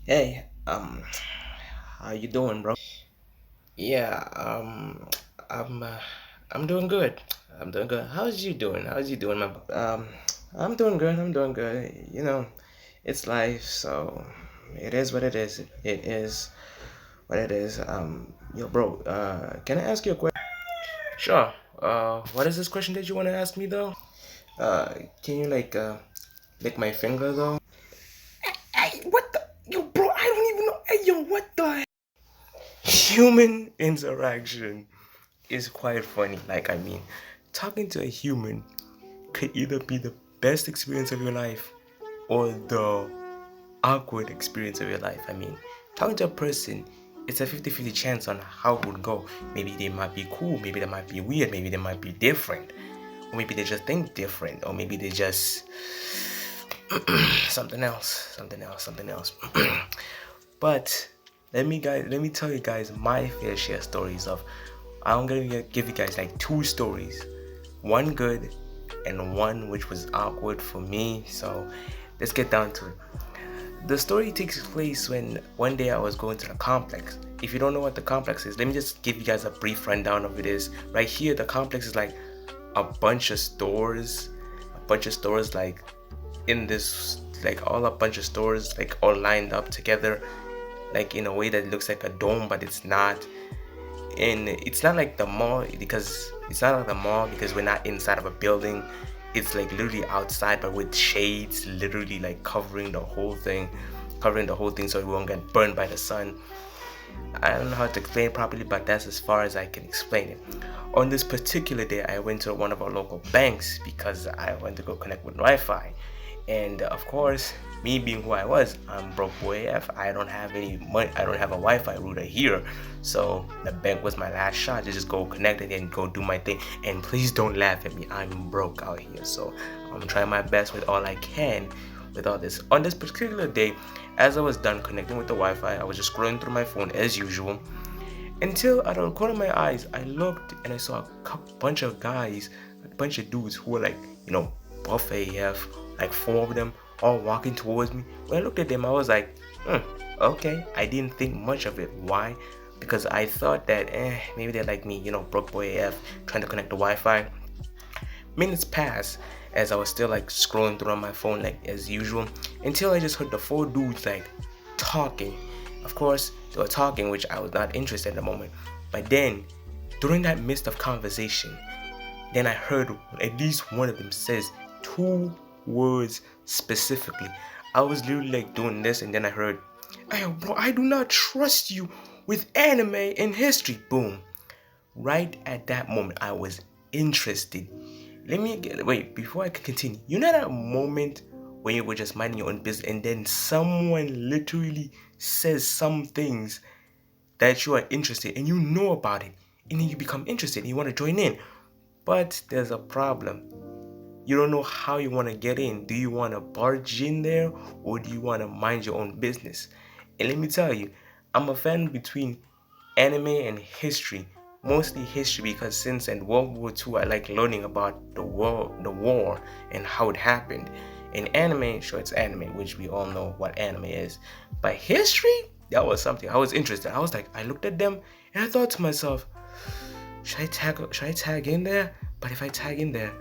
Hey, how you doing, bro? Yeah, I'm I'm doing good. I'm doing good. How's you doing? How's you doing, my I'm doing good. I'm doing good. It's life, so it is what it is. It is what it is. Yo, bro. Can I ask you a question? Sure. What is this question that you want to ask me though? Can you lick my finger though? Hey, what the? Yo, bro, I don't even know. Hey, yo, what the? Human interaction is quite funny. Talking to a human could either be the best experience of your life or the awkward experience of your life. Talking to a person, it's a 50-50 chance on how it would go. Maybe they might be cool, maybe they might be weird, maybe they might be different, or maybe they just think different, or maybe they just something else. But let me tell you guys my fair share stories of. I'm gonna give you guys like two stories, one good and one which was awkward for me. So let's get down to it. The story takes place when one day I was going to the complex. If you don't know what the complex is, let me just give you guys a brief rundown of it is. Right here, the complex is like a bunch of stores like in this like all a bunch of stores like all lined up together like in a way that looks like a dome, but it's not. And it's not like the mall because we're not inside of a building. It's like literally outside but with shades literally like covering the whole thing so it won't get burned by the sun. I don't know how to explain it properly, but that's as far as I can explain it. On this particular day, I went to one of our local banks because I went to go connect with Wi-Fi. And of course, me being who I was, I'm broke boy AF. I don't have any money. I don't have a Wi-Fi router here, so the bank was my last shot to just go connect it and go do my thing. And please don't laugh at me. I'm broke out here, so I'm trying my best with all I can with all this. On this particular day, as I was done connecting with the Wi-Fi, I was just scrolling through my phone as usual. Until out of the corner of my eyes, I looked and I saw bunch of guys, a bunch of dudes who were like, buff AF, like four of them, all walking towards me. When I looked at them, I was like, okay. I didn't think much of it. Why? Because I thought that, maybe they're like me, broke boy AF, trying to connect the Wi-Fi. Minutes passed as I was still like scrolling through on my phone like as usual until I just heard the four dudes like talking. Of course, they were talking, which I was not interested in the moment. But then, during that midst of conversation, then I heard at least one of them says two words specifically. I was literally like doing this, and then I heard, "Hey, bro, I do not trust you with anime and history." Boom. Right at that moment, I was interested. Wait, before I can continue. You know that moment when you were just minding your own business and then someone literally says some things that you are interested and you know about it and then you become interested and you want to join in. But there's a problem. You don't know how you want to get in. Do you want to barge in there or do you want to mind your own business? And let me tell you, I'm a fan between anime and history. Mostly history because since in World War II I like learning about the war and how it happened. In anime, sure it's anime, which we all know what anime is. But history, that was something I was interested. I looked at them and I thought to myself, should I tag in there? But if I tag in there,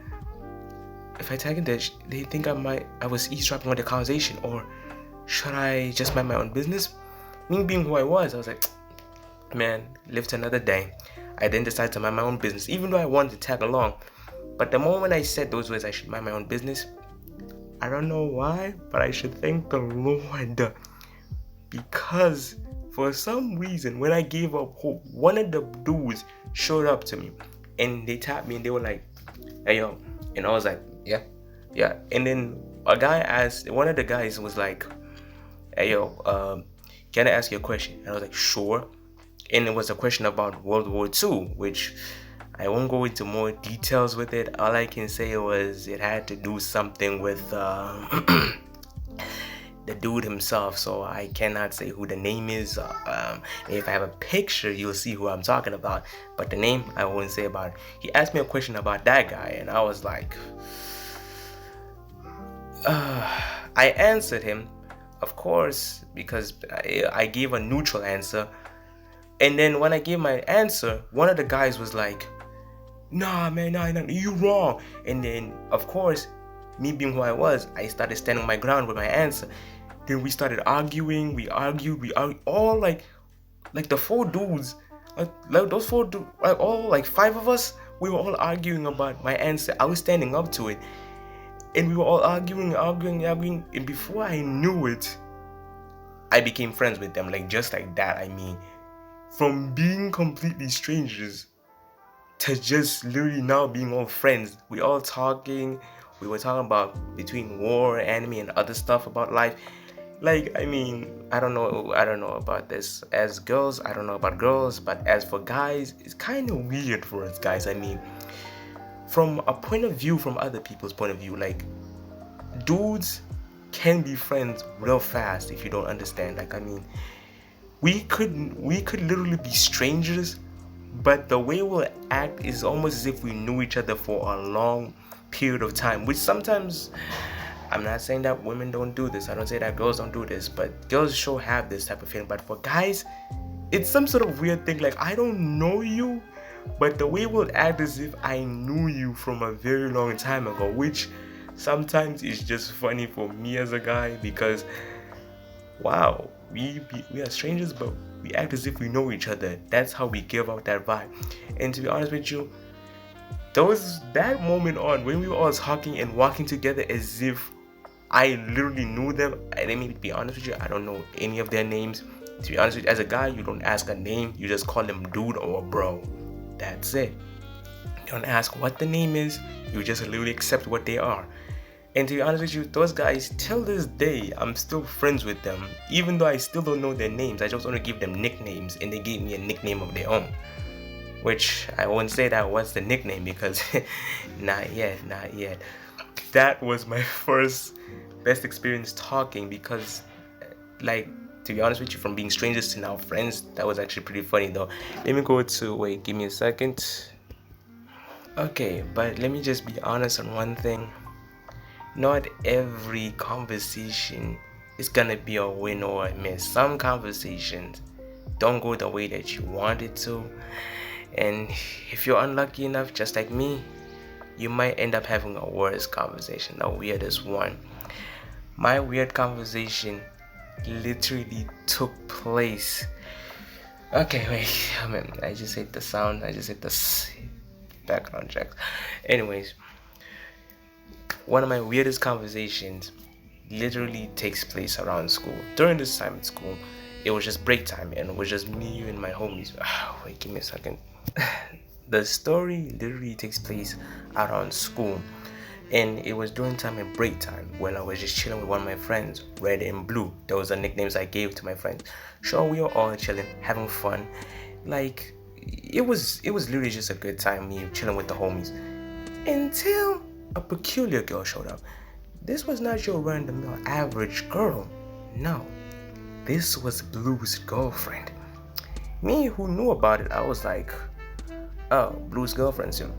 they think I was eavesdropping on the conversation, or should I just mind my own business? Me being who I was like, man, live to another day. I then decided to mind my own business, even though I wanted to tag along. But the moment I said those words, I should mind my own business, I don't know why, but I should thank the Lord. Because for some reason, when I gave up hope, one of the dudes showed up to me and they tapped me and they were like, "Hey, yo." And I was like, "Yeah, yeah." And then one of the guys was like, "Hey, yo, can I ask you a question?" And I was like, "Sure." And it was a question about World War II, which I won't go into more details with it. All I can say was it had to do something with the dude himself, so I cannot say who the name is. If I have a picture, you'll see who I'm talking about, but the name I won't say about it. He asked me a question about that guy, and I was like, I answered him. of course, because I gave a neutral answer. And then when I gave my answer, one of the guys was like, nah, man, nah, you wrong. And then, of course, me being who I was, I started standing my ground with my answer. Then we started arguing. We argued. All like the four dudes, like those four dudes, like all like five of us. We were all arguing about my answer. I was standing up to it, and we were all arguing. And before I knew it, I became friends with them, like just like that. I mean, from being completely strangers to just literally now being all friends. We all talking. We were talking about between war, anime, and other stuff about life. Like, I mean, I don't know about this. As girls, I don't know about girls, but as for guys, it's kind of weird for us guys. I mean, from a point of view, from other people's point of view, like, dudes can be friends real fast if you don't understand. Like, I mean, we could literally be strangers, but the way we'll act is almost as if we knew each other for a long period of time, which sometimes, I'm not saying that women don't do this, I don't say that girls don't do this, but girls sure have this type of feeling. But for guys, it's some sort of weird thing, like, I don't know you, but the way we'll act as if I knew you from a very long time ago, which sometimes is just funny for me as a guy, because wow, we are strangers, but we act as if we know each other. That's how we give out that vibe. And to be honest with you, that moment on when we were all talking and walking together as if I literally knew them. And let me be honest with you, I don't know any of their names. To be honest with you, as a guy, you don't ask a name, you just call them dude or bro. That's it. You don't ask what the name is, you just literally accept what they are. And to be honest with you, those guys, till this day, I'm still friends with them. Even though I still don't know their names, I just want to give them nicknames, and they gave me a nickname of their own. Which I won't say that was the nickname, because not yet. That was my first best experience talking, because, like, to be honest with you, from being strangers to now friends, that was actually pretty funny though. Let me go to, wait, give me a second. Okay, but let me just be honest on one thing. Not every conversation is gonna be a win or a miss. Some conversations don't go the way that you want it to, and if you're unlucky enough, just like me, you might end up having a worse conversation, the weirdest one. My weird conversation literally took place. Okay, wait, I just hate the sound. I just hate the background checks. Anyways, one of my weirdest conversations literally takes place around school. During this time at school, it was just break time, and it was just me and my homies. Wait, give me a second. The story literally takes place around school, and it was during time and break time when I was just chilling with one of my friends, Red and Blue. Those are nicknames I gave to my friends. Sure, we were all chilling, having fun. Like, it was literally just a good time, me chilling with the homies, until a peculiar girl showed up. This was not your random average girl. No, this was Blue's girlfriend. Me, who knew about it, I was like, oh, Blue's girlfriend. So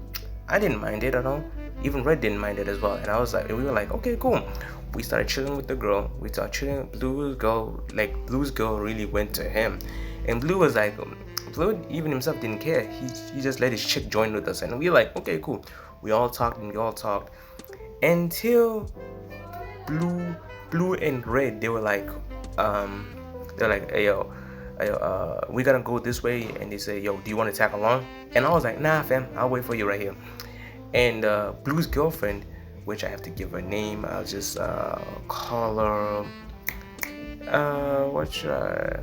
I didn't mind it at all. Even Red didn't mind it as well. And I was like, and we were like, okay, cool. We started chilling with the girl. We started chilling. Blue's girl really went to him. And Blue was like, Blue even himself didn't care. He just let his chick join with us. And we were like, okay, cool. We all talked until Blue and Red, they were like, hey yo, we gonna go this way, and they say, yo, do you want to tag along? And I was like, nah fam, I'll wait for you right here. And Blue's girlfriend, which I have to give her name, I'll just call her, what should I,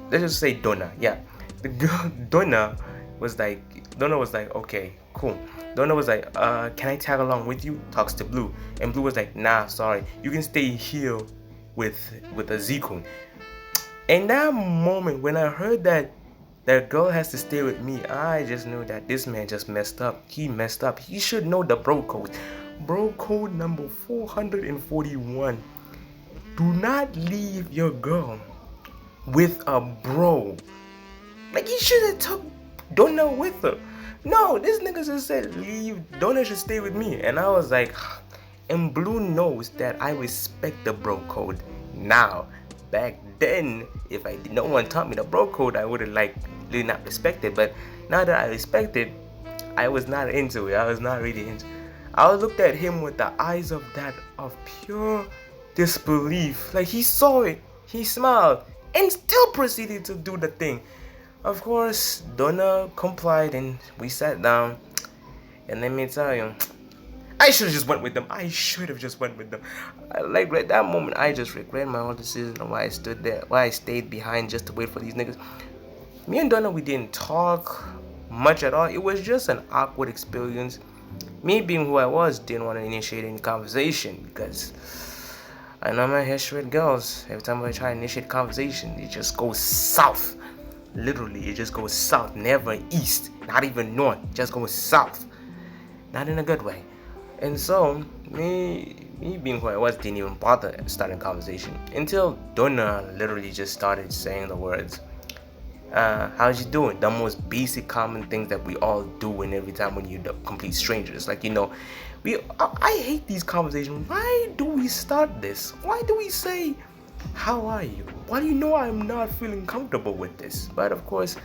let's just say Donna. Yeah, the girl Donna was like, okay, cool. Donna was like, can I tag along with you? Talks to Blue. And Blue was like, nah, sorry, you can stay here with Ezekiel. And that moment when I heard that girl has to stay with me, I just knew that this man just messed up. He messed up. He should know the bro code. Bro code number 441. Do not leave your girl with a bro. Like, he should have took Donna with her. No, this nigga just said leave. Donna should stay with me. And I was like, and Blue knows that I respect the bro code. Now, back then, if no one taught me the bro code, I would have really not respected. But now that I respect it, I was not into it. I was not really into it. I looked at him with the eyes of pure disbelief. Like, he saw it, he smiled, and still proceeded to do the thing. Of course, Donna complied and we sat down. And let me tell you, I should have just went with them. I should have just went with them. Like, at that moment, I just regret my whole decision on why I stood there, why I stayed behind just to wait for these niggas. Me and Donna, we didn't talk much at all. It was just an awkward experience. Me being who I was, didn't want to initiate any conversation because I know my history with girls. Every time I try to initiate conversation, it just goes south. Literally, it just goes south, never east, not even north, just goes south. Not in a good way. And so, me being who I was, didn't even bother starting a conversation until Donna literally just started saying the words, how's you doing? The most basic common things that we all do and every time when you're complete strangers. Like, I hate these conversations. Why do we start this? Why do we say, how are you? Why do you know I'm not feeling comfortable with this? But of course,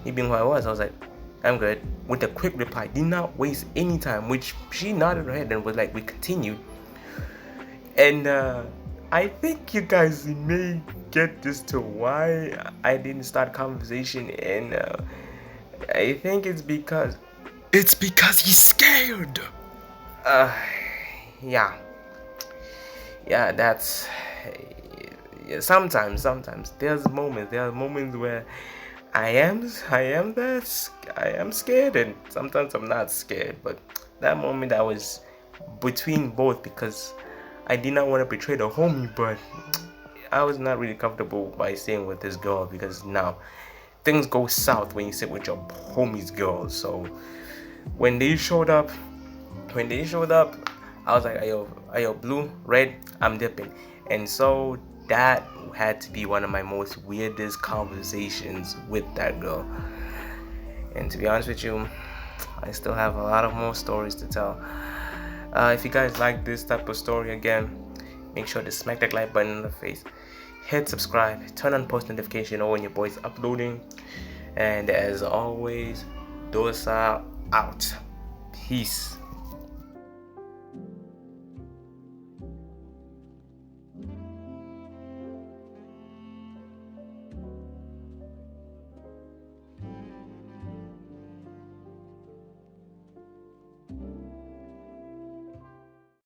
me being who I was like, I'm good. With a quick reply, did not waste any time, which she nodded her head and was like, we continued. And I think you guys may get this to why I didn't start conversation, and I think it's because he's scared. Yeah, that's sometimes there are moments where I am scared, and sometimes I'm not scared. But that moment I was between both because I did not want to betray the homie, but I was not really comfortable by staying with this girl because now things go south when you sit with your homie's girl. So when they showed up, I was like, ayo, blue, red, I'm dipping. And so that had to be one of my most weirdest conversations with that girl. And to be honest with you, I still have a lot of more stories to tell. If you guys like this type of story, again, make sure to smack that like button in the face, hit subscribe, turn on post notification when your boy's uploading. And as always, Dosa out. Peace.